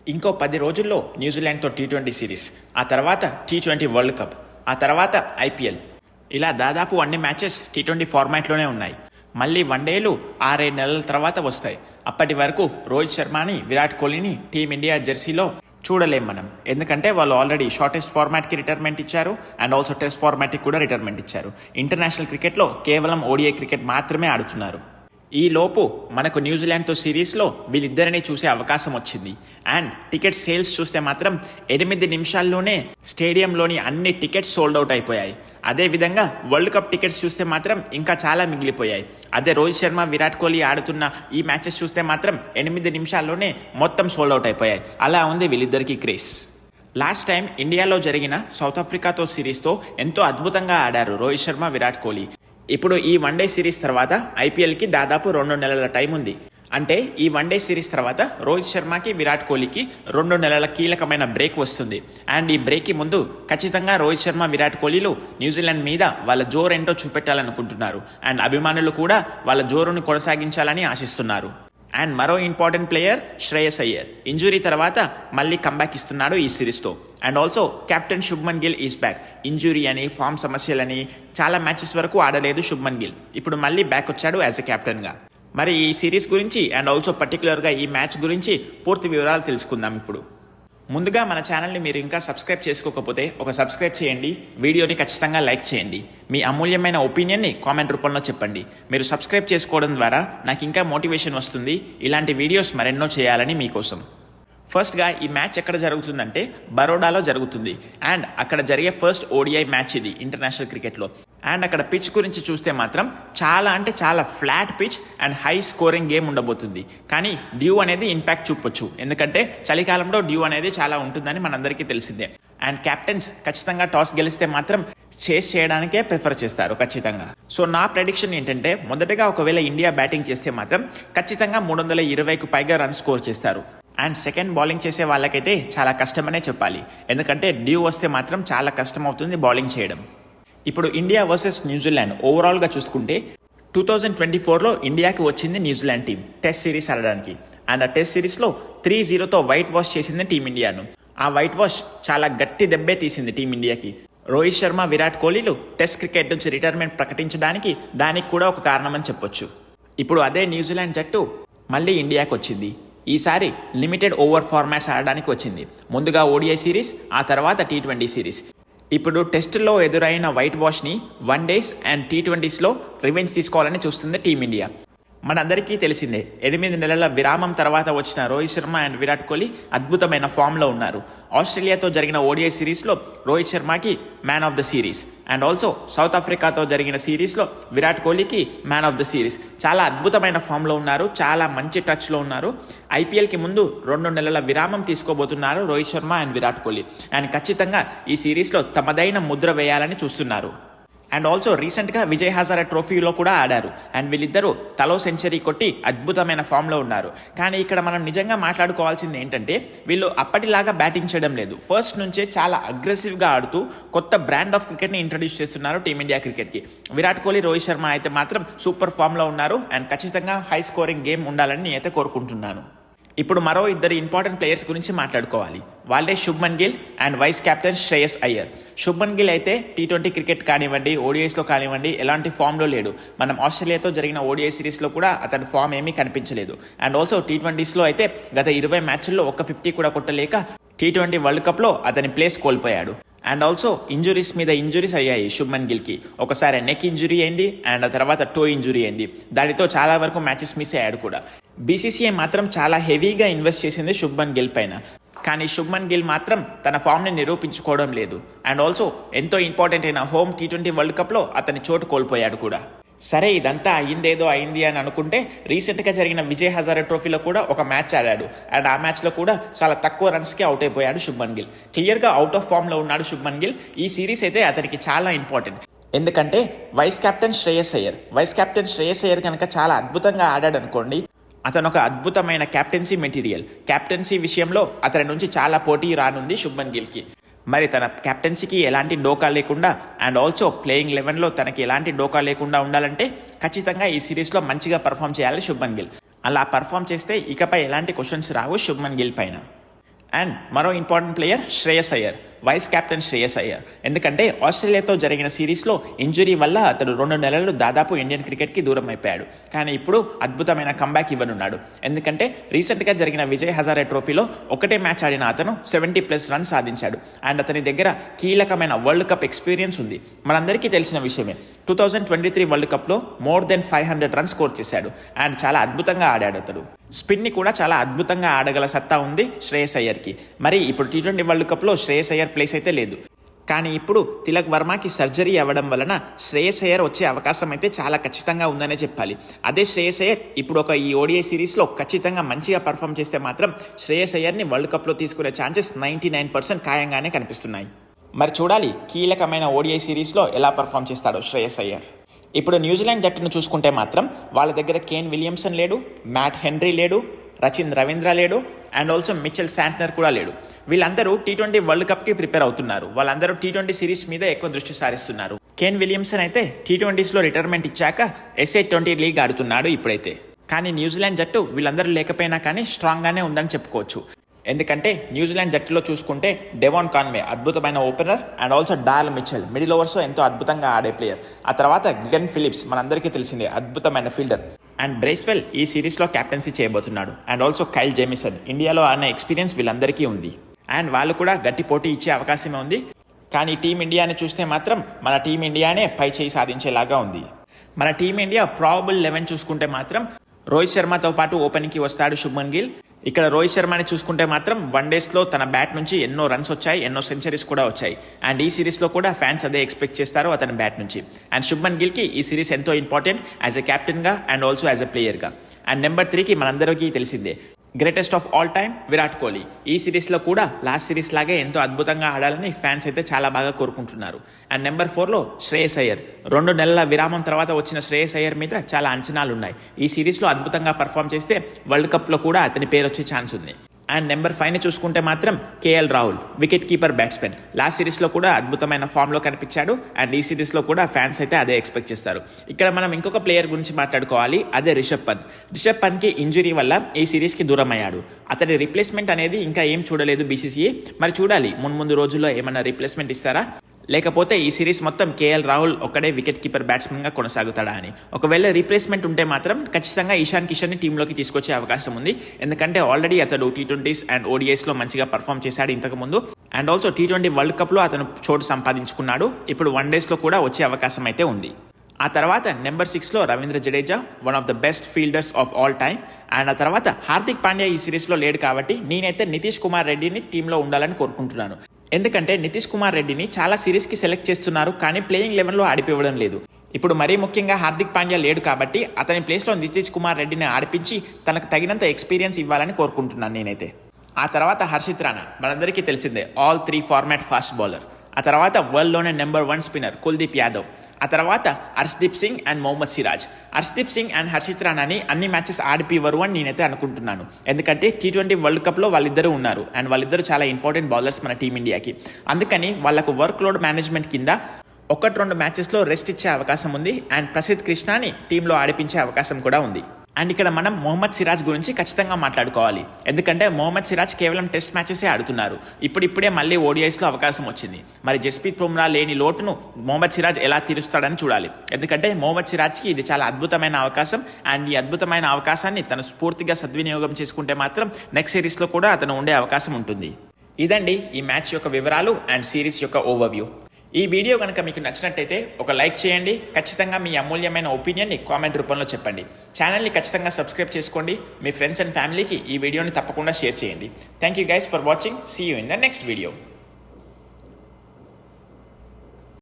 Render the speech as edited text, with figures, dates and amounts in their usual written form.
ఇంకో 10 రోజుల్లో న్యూజిలాండ్తో T20 సిరీస్, ఆ తర్వాత T20 వరల్డ్ కప్, ఆ తర్వాత IPL. ఇలా దాదాపు అన్ని మ్యాచెస్ T20 ఫార్మాట్లోనే ఉన్నాయి. మళ్ళీ వన్డేలు 6-7 నెలల తర్వాత వస్తాయి. అప్పటి వరకు రోహిత్ శర్మని, విరాట్ కోహ్లీని టీమిండియా జెర్సీలో చూడలేం మనం. ఎందుకంటే వాళ్ళు ఆల్రెడీ షార్టెస్ట్ ఫార్మాట్కి రిటైర్మెంట్ ఇచ్చారు అండ్ ఆల్సో టెస్ట్ ఫార్మాట్కి కూడా రిటైర్మెంట్ ఇచ్చారు. ఇంటర్నేషనల్ క్రికెట్లో కేవలం ODI క్రికెట్ మాత్రమే ఆడుతున్నారు. ఈ లోపు మనకు న్యూజిలాండ్తో సిరీస్లో వీళ్ళిద్దరిని చూసే అవకాశం వచ్చింది. అండ్ టికెట్ సేల్స్ చూస్తే మాత్రం 8 నిమిషాల్లోనే స్టేడియంలోని అన్ని టికెట్స్ సోల్డ్ అవుట్ అయిపోయాయి. అదేవిధంగా వరల్డ్ కప్ టికెట్స్ చూస్తే మాత్రం ఇంకా చాలా మిగిలిపోయాయి. అదే రోహిత్ శర్మ, విరాట్ కోహ్లీ ఆడుతున్న ఈ మ్యాచెస్ చూస్తే మాత్రం 8 నిమిషాల్లోనే మొత్తం సోల్డ్ అవుట్ అయిపోయాయి. అలా ఉంది వీళ్ళిద్దరికీ క్రేజ్. లాస్ట్ టైం ఇండియాలో జరిగిన సౌత్ ఆఫ్రికాతో సిరీస్తో ఎంతో అద్భుతంగా ఆడారు రోహిత్ శర్మ, విరాట్ కోహ్లీ. ఇప్పుడు ఈ వన్డే సిరీస్ తర్వాత IPLకి దాదాపు 2 నెలల టైం ఉంది. అంటే ఈ వన్డే సిరీస్ తర్వాత రోహిత్ శర్మకి, విరాట్ కోహ్లీకి 2 నెలల కీలకమైన బ్రేక్ వస్తుంది. అండ్ ఈ బ్రేక్కి ముందు ఖచ్చితంగా రోహిత్ శర్మ, విరాట్ కోహ్లీలు న్యూజిలాండ్ మీద వాళ్ళ జోరేంటో చూపెట్టాలనుకుంటున్నారు. అండ్ అభిమానులు కూడా వాళ్ళ జోరును కొనసాగించాలని ఆశిస్తున్నారు. అండ్ మరో important player Shreyas Iyer injury తర్వాత మళ్ళీ కంబ్యాక్ ఇస్తున్నాడు ఈ సిరీస్తో. And also captain Shubman Gill is back. Injury అని, ఫామ్ సమస్యలని చాలా మ్యాచెస్ వరకు ఆడలేదు శుభ్మన్ గిల్. ఇప్పుడు మళ్ళీ బ్యాక్ వచ్చాడు యాజ్ ఎ కెప్టెన్గా. మరి ఈ సిరీస్ గురించి అండ్ ఆల్సో పర్టికులర్గా ఈ మ్యాచ్ గురించి పూర్తి వివరాలు తెలుసుకుందాం ఇప్పుడు. ముందుగా మన ఛానల్ని మీరు ఇంకా సబ్స్క్రైబ్ చేసుకోకపోతే ఒక సబ్స్క్రైబ్ చేయండి, వీడియోని ఖచ్చితంగా లైక్ చేయండి, మీ అమూల్యమైన ఒపీనియన్ని కామెంట్ రూపంలో చెప్పండి. మీరు సబ్స్క్రైబ్ చేసుకోవడం ద్వారా నాకు ఇంకా మోటివేషన్ వస్తుంది ఇలాంటి వీడియోస్ మరెన్నో చేయాలని మీకోసం. ఫస్ట్గా ఈ మ్యాచ్ ఎక్కడ జరుగుతుందంటే బరోడాలో జరుగుతుంది. అండ్ అక్కడ జరిగే ఫస్ట్ ODI మ్యాచ్ ఇది ఇంటర్నేషనల్ క్రికెట్లో. అండ్ అక్కడ పిచ్ గురించి చూస్తే మాత్రం చాలా అంటే చాలా flat pitch and high scoring game ఉండబోతుంది. కానీ డ్యూ అనేది ఇంపాక్ట్ చూపొచ్చు, ఎందుకంటే చలికాలంలో డ్యూ అనేది చాలా ఉంటుందని మనందరికీ తెలిసిందే. అండ్ కెప్టెన్స్ ఖచ్చితంగా టాస్ గెలిస్తే మాత్రం చేస్ చేయడానికే ప్రిఫర్ చేస్తారు ఖచ్చితంగా. సో నా ప్రెడిక్షన్ ఏంటంటే మొదటగా ఒకవేళ ఇండియా బ్యాటింగ్ చేస్తే మాత్రం ఖచ్చితంగా 320కు పైగా రన్ స్కోర్ చేస్తారు. అండ్ సెకండ్ బౌలింగ్ చేసే వాళ్ళకైతే చాలా కష్టమనే చెప్పాలి, ఎందుకంటే డ్యూ వస్తే మాత్రం చాలా కష్టం అవుతుంది బౌలింగ్ చేయడం. ఇప్పుడు ఇండియా వర్సెస్ న్యూజిలాండ్ ఓవరాల్గా చూసుకుంటే 2024లో ఇండియాకి వచ్చింది న్యూజిలాండ్ టీం టెస్ట్ సిరీస్ ఆడడానికి. అండ్ ఆ టెస్ట్ సిరీస్లో 3-0తో వైట్ వాష్ చేసింది టీమిండియాను. ఆ వైట్ వాష్ చాలా గట్టి దెబ్బే తీసింది టీమిండియాకి. రోహిత్ శర్మ, విరాట్ కోహ్లీలు టెస్ట్ క్రికెట్ నుంచి రిటైర్మెంట్ ప్రకటించడానికి దానికి కూడా ఒక కారణమని చెప్పొచ్చు. ఇప్పుడు అదే న్యూజిలాండ్ జట్టు మళ్ళీ ఇండియాకి వచ్చింది. ఈసారి లిమిటెడ్ ఓవర్ ఫార్మాట్స్ ఆడడానికి వచ్చింది. ముందుగా ODI సిరీస్, ఆ తర్వాత T20 సిరీస్. ఇప్పుడు టెస్టుల్లో ఎదురైన వైట్ వాష్ని వన్డేస్ అండ్ T20స్లో రివెంజ్ తీసుకోవాలని చూస్తుంది టీమిండియా. మనందరికీ తెలిసిందే 8 నెలల విరామం తర్వాత వచ్చిన రోహిత్ శర్మ అండ్ విరాట్ కోహ్లీ అద్భుతమైన ఫామ్లో ఉన్నారు. ఆస్ట్రేలియాతో జరిగిన ODI సిరీస్లో రోహిత్ శర్మకి man of the series and also సౌత్ ఆఫ్రికాతో జరిగిన సిరీస్లో విరాట్ కోహ్లీకి మ్యాన్ ఆఫ్ ద సిరీస్. చాలా అద్భుతమైన ఫామ్లో ఉన్నారు, చాలా మంచి టచ్లో ఉన్నారు. IPLకి ముందు 2 నెలల విరామం తీసుకోబోతున్నారు రోహిత్ శర్మ అండ్ విరాట్ కోహ్లీ. అండ్ ఖచ్చితంగా ఈ సిరీస్లో తమదైన ముద్ర వేయాలని చూస్తున్నారు. అండ్ ఆల్సో రీసెంట్గా విజయ్ హజారే ట్రోఫీలో కూడా ఆడారు. అండ్ వీళ్ళిద్దరూ తలో సెంచరీ కొట్టి అద్భుతమైన ఫామ్లో ఉన్నారు. కానీ ఇక్కడ మనం నిజంగా మాట్లాడుకోవాల్సింది ఏంటంటే వీళ్ళు అప్పటిలాగా బ్యాటింగ్ చేయడం లేదు. ఫస్ట్ నుంచే చాలా అగ్రెసివ్గా ఆడుతూ కొత్త బ్రాండ్ ఆఫ్ క్రికెట్ని ఇంట్రడ్యూస్ చేస్తున్నారు టీమిండియా క్రికెట్కి. విరాట్ కోహ్లీ, రోహిత్ శర్మ అయితే మాత్రం సూపర్ ఫామ్లో ఉన్నారు. అండ్ ఖచ్చితంగా హై స్కోరింగ్ గేమ్ ఉండాలని నేనైతే కోరుకుంటున్నాను. ఇప్పుడు మరో 2 ఇంపార్టెంట్ ప్లేయర్స్ గురించి మాట్లాడుకోవాలి. వాళ్ళే Shubman Gill and vice captain Shreyas Iyer. Shubman Gill అయితే T20 క్రికెట్ కానివ్వండి, ODIస్లో కానివ్వండి ఎలాంటి ఫామ్లో లేడు. మనం ఆస్ట్రేలియాతో జరిగిన ODI సిరీస్లో కూడా అతని ఫామ్ ఏమీ కనిపించలేదు. అండ్ ఆల్సో T20స్లో అయితే గత 20 మ్యాచ్ల్లో ఒక్క 50 కూడా కొట్టలేక T20 వరల్డ్ కప్లో అతని ప్లేస్ కోల్పోయాడు. అండ్ ఆల్సో ఇంజురీస్ మీద ఇంజురీస్ అయ్యాయి శుభ్మన్ గిల్కి. ఒకసారి నెక్ ఇంజురీ అయింది అండ్ ఆ తర్వాత టో ఇంజురీ అయింది. దానితో చాలా వరకు మ్యాచెస్ మిస్ అయ్యాడు కూడా. BCCI మాత్రం చాలా హెవీగా ఇన్వెస్ట్ చేసింది శుభ్మన్ గిల్ పైన. కానీ శుభ్మన్ గిల్ మాత్రం తన ఫామ్ని నిరూపించుకోవడం లేదు. అండ్ ఆల్సో ఎంతో ఇంపార్టెంట్ అయిన హోమ్ T20 వరల్డ్ కప్లో అతని చోటు కోల్పోయాడు కూడా. సరే, ఇదంతా అయిందేదో అయింది అని అనుకుంటే రీసెంట్గా జరిగిన విజయ్ హజారే ట్రోఫీలో కూడా ఒక మ్యాచ్ ఆడాడు. అండ్ ఆ మ్యాచ్లో కూడా చాలా తక్కువ రన్స్కి అవుట్ అయిపోయాడు శుభ్మన్ గిల్. క్లియర్గా అవుట్ ఆఫ్ ఫామ్లో ఉన్నాడు శుభ్మన్ గిల్. ఈ సిరీస్ అయితే అతనికి చాలా ఇంపార్టెంట్, ఎందుకంటే వైస్ కెప్టెన్ శ్రేయస్ అయ్యర్ కనుక చాలా అద్భుతంగా ఆడాడు అనుకోండి, అతను ఒక అద్భుతమైన కెప్టెన్సీ మెటీరియల్. కెప్టెన్సీ విషయంలో అతని నుంచి చాలా పోటీ రానుంది శుభ్మన్ గిల్కి. మరి తన కెప్టెన్సీకి ఎలాంటి డోకా లేకుండా అండ్ ఆల్సో ప్లేయింగ్ 11లో తనకి ఎలాంటి డోకా లేకుండా ఉండాలంటే ఖచ్చితంగా ఈ సిరీస్లో మంచిగా పర్ఫామ్ చేయాలి శుభ్మన్ గిల్. అలా పర్ఫామ్ చేస్తే ఇకపై ఎలాంటి క్వశ్చన్స్ రావు శుభ్మన్ గిల్ పైన. అండ్ మరో important player Shreyas Iyer, vice captain Shreyas Iyer. ఎందుకంటే ఆస్ట్రేలియాతో జరిగిన సిరీస్లో ఇంజురీ వల్ల అతడు 2 నెలలు దాదాపు ఇండియన్ క్రికెట్కి దూరం అయిపోయాడు. కానీ ఇప్పుడు అద్భుతమైన కంబ్యాక్ ఇవ్వనున్నాడు. ఎందుకంటే రీసెంట్గా జరిగిన విజయ్ హజారే ట్రోఫీలో ఒకటే మ్యాచ్ ఆడిన అతను 70+ రన్స్ సాధించాడు. అండ్ అతని దగ్గర కీలకమైన వరల్డ్ కప్ ఎక్స్పీరియన్స్ ఉంది. మనందరికీ తెలిసిన విషయమే, 2023 వరల్డ్ కప్లో మోర్ దెన్ 500 రన్స్ స్కోర్ చేశాడు. అండ్ చాలా అద్భుతంగా ఆడాడు అతడు. స్పిన్ని కూడా చాలా అద్భుతంగా ఆడగల సత్తా ఉంది శ్రేయస్ అయ్యర్కి. మరి ఇప్పుడు T20 వరల్డ్ కప్లో శ్రేయస్ అయ్యర్ ప్లేస్ అయితే లేదు. కానీ ఇప్పుడు తిలక్ వర్మకి సర్జరీ అవ్వడం వలన శ్రేయస్ అయ్యర్ వచ్చే అవకాశం అయితే చాలా ఖచ్చితంగా ఉందనే చెప్పాలి. అదే శ్రేయస్ అయ్యర్ ఇప్పుడు ఈ ODI సిరీస్లో ఖచ్చితంగా మంచిగా పర్ఫామ్ చేస్తే మాత్రం శ్రేయస్ అయ్యర్ని వరల్డ్ కప్లో తీసుకునే ఛాన్సెస్ 99% ఖాయంగానే కనిపిస్తున్నాయి. మరి చూడాలి కీలకమైన ODI సిరీస్లో ఎలా పర్ఫామ్ చేస్తాడో శ్రేయస్ అయ్యర్. ఇప్పుడు న్యూజిలాండ్ జట్టును చూసుకుంటే మాత్రం వాళ్ళ దగ్గర కేన్ విలియమ్సన్ లేడు, మ్యాట్ హెన్రీ లేడు, రచిన్ రవీంద్ర లేడు, అండ్ ఆల్సో మిచెల్ శాంట్నర్ కూడా లేడు. వీళ్ళందరూ T20 వరల్డ్ కప్కి ప్రిపేర్ అవుతున్నారు. వాళ్ళందరూ T20 సిరీస్ మీద ఎక్కువ దృష్టి సారిస్తున్నారు. కేన్ విలియమ్సన్ అయితే T20స్లో రిటైర్మెంట్ ఇచ్చాక SA20 లీగ్ ఆడుతున్నాడు ఇప్పుడైతే. కానీ న్యూజిలాండ్ జట్టు వీళ్ళందరూ లేకపోయినా కానీ స్ట్రాంగ్గానే ఉందని చెప్పుకోవచ్చు. ఎందుకంటే న్యూజిలాండ్ జట్టులో చూసుకుంటే డెవాన్ కాన్వే అద్భుతమైన opener, and also Daryl Mitchell middle ఓవర్స్లో ఎంతో అద్భుతంగా ఆడే ప్లేయర్. ఆ తర్వాత గ్లెన్ ఫిలిప్స్ మనందరికీ తెలిసిందే అద్భుతమైన ఫీల్డర్. అండ్ బ్రేస్వెల్ ఈ సిరీస్లో కెప్టెన్సీ చేయబోతున్నాడు. అండ్ ఆల్సో కైల్ జేమిసన్ ఇండియాలో ఆడిన ఎక్స్పీరియన్స్ వీళ్ళందరికీ ఉంది. అండ్ వాళ్ళు కూడా గట్టి పోటీ ఇచ్చే అవకాశమే ఉంది. కానీ టీమిండియాని చూస్తే మాత్రం మన టీమిండియానే పై చేయి సాధించేలాగా ఉంది. మన టీమిండియా ప్రాబబుల్ 11 చూసుకుంటే మాత్రం రోహిత్ శర్మతో పాటు ఓపెనింగ్కి వస్తాడు శుభ్మన్ గిల్. ఇక్కడ రోహిత్ శర్మని చూసుకుంటే మాత్రం వన్డేస్లో తన బ్యాట్ నుంచి ఎన్నో రన్స్ వచ్చాయి, ఎన్నో సెంచరీస్ కూడా వచ్చాయి. అండ్ ఈ సిరీస్లో కూడా ఫ్యాన్స్ అదే ఎక్స్పెక్ట్ చేస్తారు అతని బ్యాట్ నుంచి. అండ్ శుభ్మన్ గిల్కి ఈ సిరీస్ ఎంతో ఇంపార్టెంట్ యాజ్ ఎ కెప్టెన్గా అండ్ ఆల్సో యాజ్ ఎ ప్లేయర్గా. అండ్ నెంబర్ 3కి మనందరికీ తెలిసిందే greatest of all time Virat Kohli. ఈ సిరీస్లో కూడా లాస్ట్ సిరీస్ లాగే ఎంతో అద్భుతంగా ఆడాలని ఫ్యాన్స్ అయితే చాలా బాగా కోరుకుంటున్నారు. అండ్ నెంబర్ 4లో శ్రేయస్ అయ్యర్. 2 నెలల విరామం తర్వాత వచ్చిన శ్రేయస్ అయ్యర్ మీద చాలా అంచనాలు ఉన్నాయి. ఈ సిరీస్లో అద్భుతంగా పర్ఫామ్ చేస్తే వరల్డ్ కప్లో కూడా అతని పేరు వచ్చే ఛాన్స్ ఉంది. అండ్ నెంబర్ 5ని చూసుకుంటే మాత్రం KL Rahul, wicket keeper batsmen. Last సిరీస్లో కూడా అద్భుతమైన ఫామ్లో కనిపించాడు. అండ్ ఈ సిరీస్లో కూడా ఫ్యాన్స్ అయితే అదే ఎక్స్పెక్ట్ చేస్తారు. ఇక్కడ మనం ఇంకొక ప్లేయర్ గురించి మాట్లాడుకోవాలి, అదే రిషబ్ పంత్. రిషబ్ పంత్కి ఇంజురీ వల్ల ఈ సిరీస్కి దూరం అయ్యాడు. అతని రీప్లేస్మెంట్ అనేది ఇంకా ఏం చూడలేదు BCCI. మరి చూడాలి ముందు రోజుల్లో ఏమన్నా రీప్లేస్మెంట్ ఇస్తారా, లేకపోతే ఈ సిరీస్ మొత్తం KL రాహుల్ ఒక్కడే వికెట్ కీపర్ బ్యాట్స్మెన్గా కొనసాగుతాడా అని. ఒకవేళ రీప్లేస్మెంట్ ఉంటే మాత్రం ఖచ్చితంగా ఇషాన్ కిషన్ని టీంలోకి తీసుకొచ్చే అవకాశం ఉంది. ఎందుకంటే ఆల్రెడీ అతడు T20s అండ్ ODIsలో మంచిగా పర్ఫామ్ చేశాడు ఇంతకుముందు. అండ్ ఆల్సో T20 వరల్డ్ కప్లో అతను చోటు సంపాదించుకున్నాడు. ఇప్పుడు వన్డేస్లో కూడా వచ్చే అవకాశం అయితే ఉంది. ఆ తర్వాత నెంబర్ 6లో Ravindra Jadeja, one of the best fielders of all time. And ఆ తర్వాత హార్దిక్ పాండ్యా ఈ సిరీస్లో లేడు కాబట్టి నేనైతే నితీష్ కుమార్ రెడ్డిని టీంలో ఉండాలని కోరుకుంటున్నాను. ఎందుకంటే నితీష్ కుమార్ రెడ్డిని చాలా సిరీస్కి సెలెక్ట్ చేస్తున్నారు, కానీ ప్లేయింగ్ 11లో ఆడిపివ్వడం లేదు. ఇప్పుడు మరీ ముఖ్యంగా హార్దిక్ పాండ్యా లేడు కాబట్టి అతని ప్లేస్లో నితీష్ కుమార్ రెడ్డిని ఆడిపించి తనకు తగినంత ఎక్స్పీరియన్స్ ఇవ్వాలని కోరుకుంటున్నాను నేనైతే. ఆ తర్వాత హర్షిత్ రాణా మనందరికీ తెలిసిందే ఆల్ 3 ఫార్మాట్ ఫాస్ట్ బౌలర్. ఆ తర్వాత వరల్డ్లోనే నెంబర్ 1 స్పిన్నర్ కుల్దీప్ యాదవ్. ఆ తర్వాత హర్షదీప్ సింగ్ అండ్ మొహమ్మద్ సిరాజ్. హర్షదీప్ సింగ్ అండ్ హర్షిత్ రాణాని అన్ని మ్యాచెస్ ఆడిపివ్వరు అని నేనైతే అనుకుంటున్నాను. ఎందుకంటే T20 వరల్డ్ కప్లో వాళ్ళిద్దరూ ఉన్నారు. అండ్ వాళ్ళిద్దరూ చాలా ఇంపార్టెంట్ బౌలర్స్ మన టీమిండియాకి. అందుకని వాళ్ళకు వర్క్ లోడ్ మేనేజ్మెంట్ కింద 1-2 మ్యాచెస్లో రెస్ట్ ఇచ్చే అవకాశం ఉంది. అండ్ ప్రసిద్ధ్ కృష్ణాని టీంలో ఆడిపించే అవకాశం కూడా ఉంది. అండ్ ఇక్కడ మనం మొహమ్మద్ సిరాజ్ గురించి ఖచ్చితంగా మాట్లాడుకోవాలి. ఎందుకంటే మొహమ్మద్ సిరాజ్ కేవలం టెస్ట్ మ్యాచెసే ఆడుతున్నారు. ఇప్పుడిప్పుడే మళ్ళీ ODIsలో అవకాశం వచ్చింది. మరి జస్ప్రీత్ బుమ్రా లేని లోటును మొహమ్మద్ సిరాజ్ ఎలా తీరుస్తాడని చూడాలి. ఎందుకంటే మొహమ్మద్ సిరాజ్కి ఇది చాలా అద్భుతమైన అవకాశం. అండ్ ఈ అద్భుతమైన అవకాశాన్ని తను స్ఫూర్తిగా సద్వినియోగం చేసుకుంటే మాత్రం నెక్స్ట్ సిరీస్లో కూడా అతను ఉండే అవకాశం ఉంటుంది. ఇదండి ఈ మ్యాచ్ యొక్క వివరాలు అండ్ సిరీస్ యొక్క ఓవర్వ్యూ. ఈ వీడియో కనుక మీకు నచ్చినట్టయితే ఒక లైక్ చేయండి. ఖచ్చితంగా మీ అమూల్యమైన ఒపీనియన్ని కామెంట్ రూపంలో చెప్పండి. ఛానల్ని ఖచ్చితంగా సబ్స్క్రైబ్ చేసుకోండి. మీ ఫ్రెండ్స్ అండ్ ఫ్యామిలీకి ఈ వీడియోని తప్పకుండా షేర్ చేయండి. Thank you guys for watching. See you in the next video.